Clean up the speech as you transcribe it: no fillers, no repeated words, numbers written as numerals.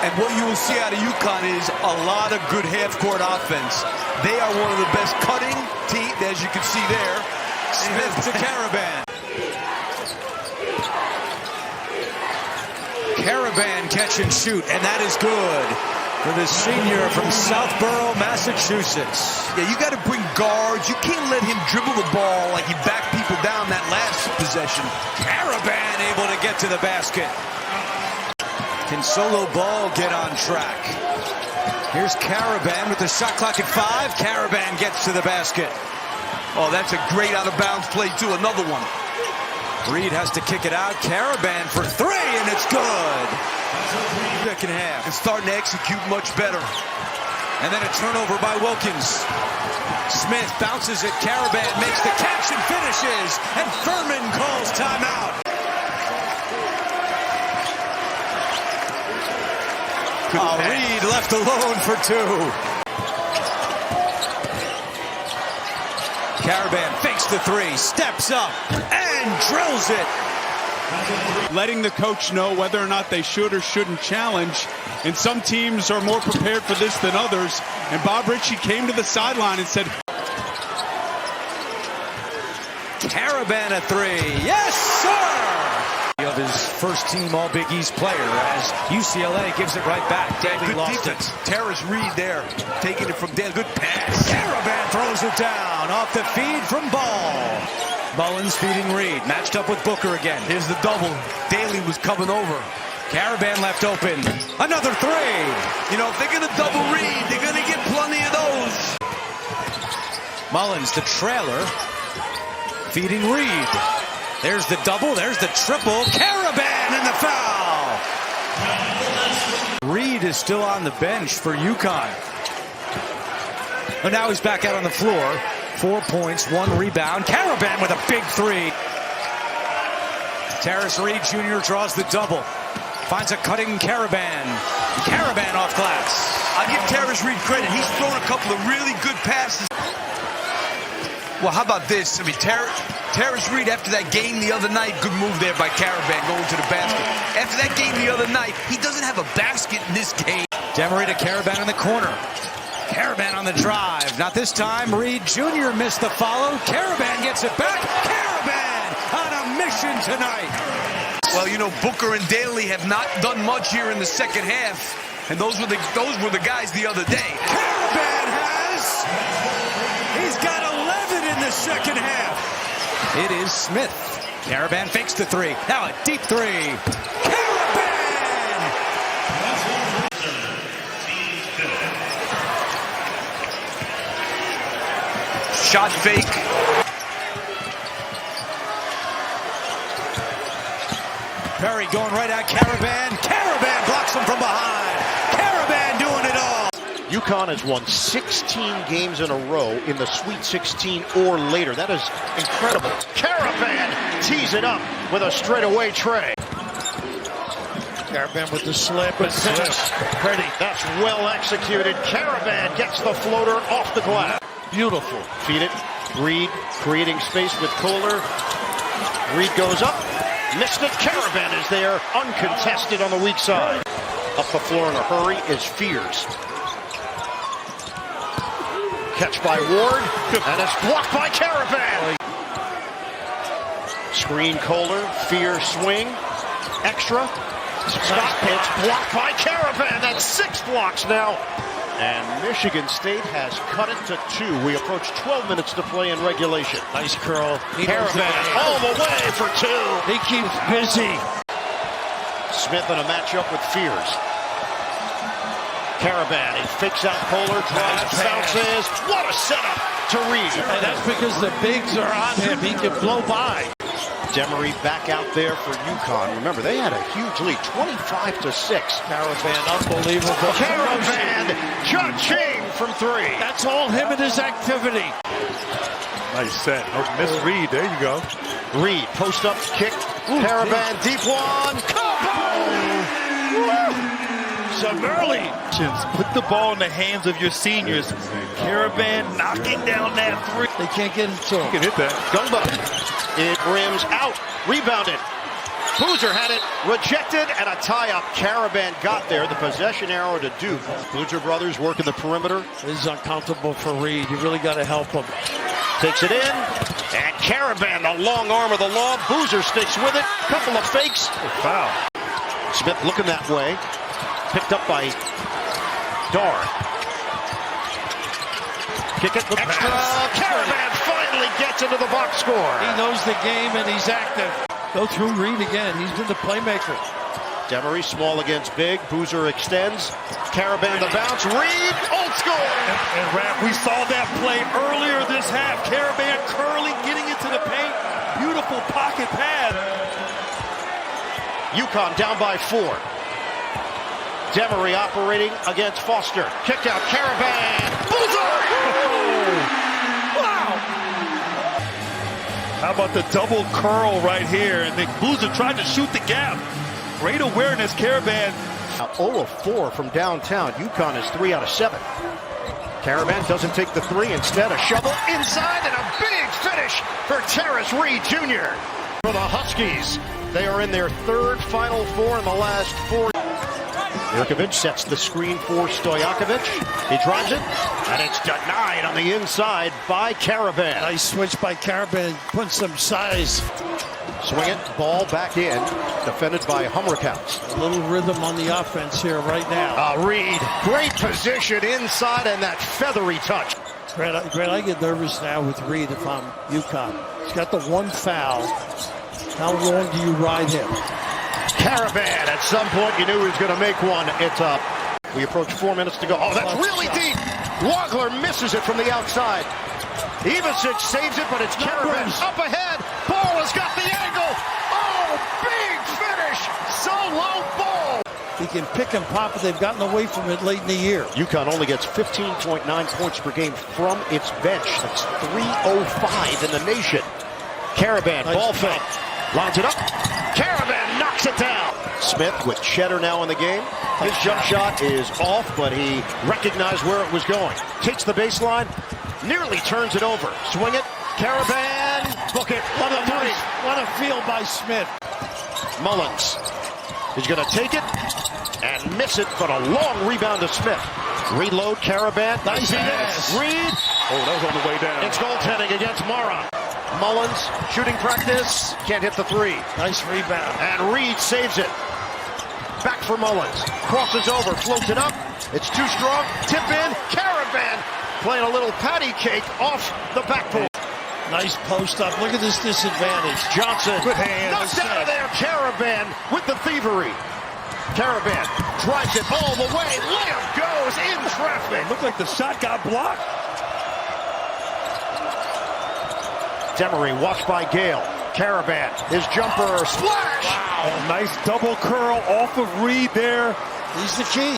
And what you will see out of UConn is a lot of good half-court offense. They are one of the best cutting teams, as you can see there. Smith to Karaban. Karaban catch and shoot, and that is good for the senior from Southborough, Massachusetts. Yeah, you got to bring guards. You can't let him dribble the ball like he backed people down that last possession. Karaban able to get to the basket. Can solo ball get on track? Here's Karaban with the shot clock at 5. Karaban gets to the basket. Oh, that's a great out-of-bounds play, too. Another one. Reed has to kick it out. Karaban for 3, and it's good. Second half. It's starting to execute much better. And then a turnover by Wilkins. Smith bounces it. Karaban makes the catch and finishes. And Furman calls timeout. Reed left alone for 2. Karaban fakes the 3, steps up, and drills it. Letting the coach know whether or not they should or shouldn't challenge. And some teams are more prepared for this than others. And Bob Ritchie came to the sideline and said, Karaban a 3. Yes, sir! Of his first team All Big East player as UCLA gives it right back. Good lost defense. it. Terrace Reed there, taking it from Dan. Good pass. Karaban throws it down off the feed from Ball. Mullins feeding Reed, matched up with Booker again. Here's the double. Daly was coming over. Karaban left open. Another 3. You know, if they're going to double Reed, they're going to get plenty of those. Mullins, the trailer, feeding Reed. There's the double, there's the triple. Karaban in the foul. Reed is still on the bench for UConn. But now he's back out on the floor. 4 points, 1 rebound. Karaban with a big 3. Terrace Reed Jr. draws the double. Finds a cutting Karaban. Karaban off glass. I'll give Terrace Reed credit. He's thrown a couple of really good passes. Well, how about this? I mean, Terrace Reed, after that game the other night, good move there by Karaban going to the basket. After that game the other night, he doesn't have a basket in this game. Demery to Karaban in the corner. Karaban on the drive. Not this time. Reed Jr. missed the follow. Karaban gets it back. Karaban on a mission tonight. Well, you know, Booker and Daly have not done much here in the second half, and those were the guys the other day. Karaban he's got 11 in the second half. It is Smith. Karaban fakes the 3. Now a deep 3. Karaban! Shot fake. Perry going right at Karaban. Karaban blocks him from behind. Karaban doing it all. UConn has won 16 games in a row in the Sweet 16 or later. That is incredible. Karaban tees it up with a straightaway tray. Karaban with the slip and finish. Pretty. That's well executed. Karaban gets the floater off the glass. Beautiful. Feed it. Reed creating space with Kohler. Reed goes up. Missed it. Karaban is there, uncontested on the weak side. Up the floor in a hurry is Fears. Catch by Ward, and it's blocked by Karaban. Screen Kohler, Fears swing, extra. Stop pitch, blocked by Karaban. That's 6 blocks now. And Michigan State has cut it to 2. We approach 12 minutes to play in regulation. Nice curl. Karaban all the way for 2. He keeps busy. Smith in a matchup with Fears. Karaban, he fakes out Kohler, drives, bounces. What a setup to Reed. And that's because the bigs are on him. He can blow by. Demery back out there for UConn. Remember, they had a huge lead, 25-6. Karaban, unbelievable. Karaban, cha-ching from 3. That's all him and his activity. Nice set. Oh, miss Reed. There you go. Reed, post up, kick. Karaban, deep one. Some early. Put the ball in the hands of your seniors. Karaban knocking down that 3. They can't get into him. You can hit that. Gumbo. It rims out. Rebounded. Boozer had it rejected, and a tie-up. Karaban got there. The possession arrow to Duke. Boozer brothers working the perimeter. This is uncomfortable for Reed. You really got to help him. Takes it in, and Karaban, the long arm of the law. Boozer sticks with it. Couple of fakes. Foul. Smith looking that way. Picked up by Dar. Kick it extra. Karaban finally gets into the box score. He knows the game and he's active. Go through Reed again. He's been the playmaker. Demery small against big. Boozer extends. Karaban the bounce. Reed, old school. And Raph, we saw that play earlier this half. Karaban curling, getting into the paint. Beautiful pocket pad. UConn down by 4. Demery operating against Foster. Kicked out. Karaban. Boozer! Wow! How about the double curl right here? And then Boozer tried to shoot the gap. Great awareness, Karaban. 0 of 4 from downtown. UConn is 3 out of 7. Karaban doesn't take the 3. Instead, a shovel inside and a big finish for Terrace Reed Jr. For the Huskies, they are in their 3rd Final Four in the last 4. Jurkovic sets the screen for Stojakovic. He drives it, and it's denied on the inside by Karaban. Nice switch by Karaban, putting some size. Swing it, ball back in, defended by Hummerkaus. A little rhythm on the offense here right now. Reed, great position inside, and that feathery touch. Grant, I get nervous now with Reed if I'm UConn. He's got the 1 foul. How long do you ride him? Karaban, at some point you knew he was going to make one. It's up. We approach 4 minutes to go. Oh, that's really deep. Wagler misses it from the outside. Ivasic saves it, but it's Karaban up ahead. Ball has got the angle. Oh, big finish. Solo ball. He can pick and pop, but they've gotten away from it late in the year. UConn only gets 15.9 points per game from its bench. That's 305 in the nation. Karaban, nice ball fake. Lines it up. Karaban knocks it down. Smith with Cheddar now in the game. His jump shot is off, but he recognized where it was going. Takes the baseline, nearly turns it over. Swing it. Karaban, book it. What a field by Smith. Mullins is going to take it and miss it, but a long rebound to Smith. Reload, Karaban. Nice pass. Reed. Oh, that was on the way down. It's goaltending against Moron. Mullins, shooting practice, can't hit the 3. Nice rebound. And Reed saves it. Back for Mullins. Crosses over, floats it up. It's too strong. Tip in. Karaban playing a little patty cake off the backboard. Nice post up. Look at this disadvantage. Johnson. Good hand. Knocked out of there. Karaban with the thievery. Karaban drives it all the way. Layup goes in traffic. Looked like the shot got blocked. Demery watched by Gale. Karaban, his jumper, splash! Wow. Nice double curl off of Reed there. He's the key.